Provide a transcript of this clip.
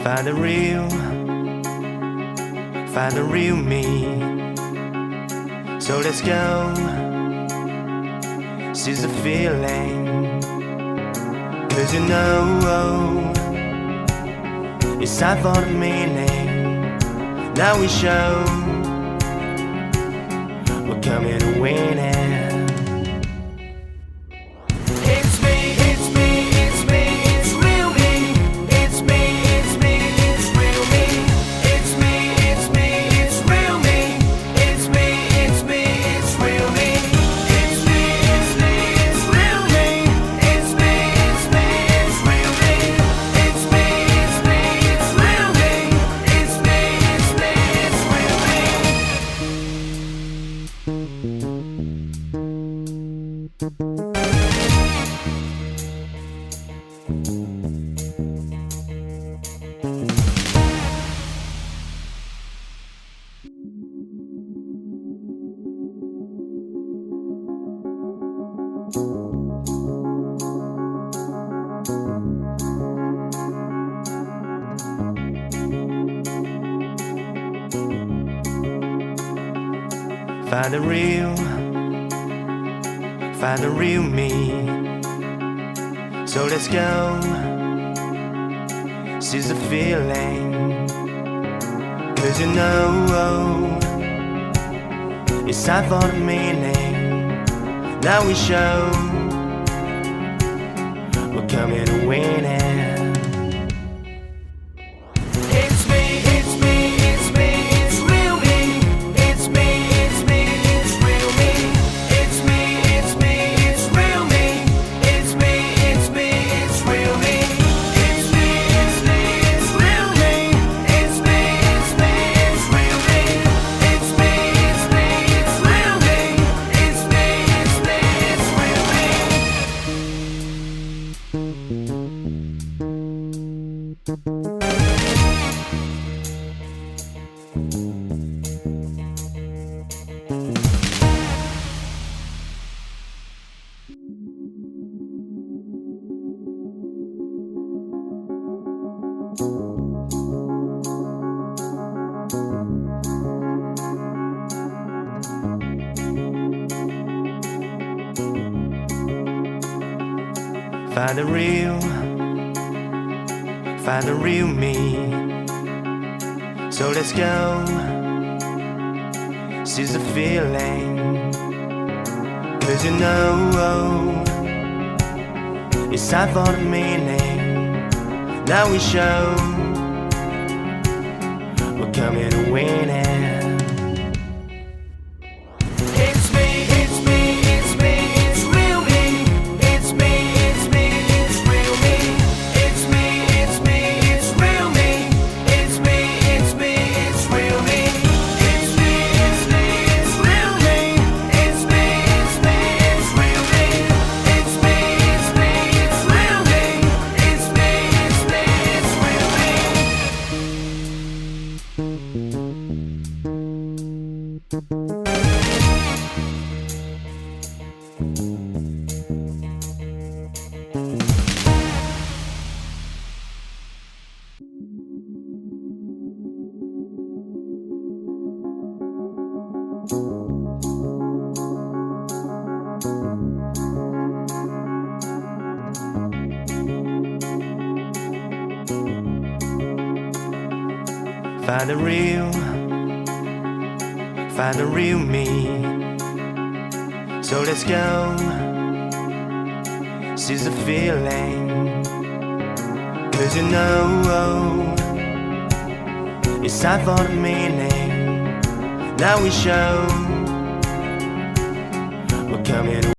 Find the real me. So let's go, seize the feeling. 'Cause you know it's time for the meaning. Now we show we're coming to win it. Find the real me. So let's go, seize the feeling. 'Cause you know it's time for the meaning. Now we show we're coming to win it. Find the real me. So let's go, seize the feeling. 'Cause you know it's time for the meaning. Now we show we're coming to win it. Find the real me. So let's go, seize the feeling. 'Cause you know it's time for the meaning. Now we show we're coming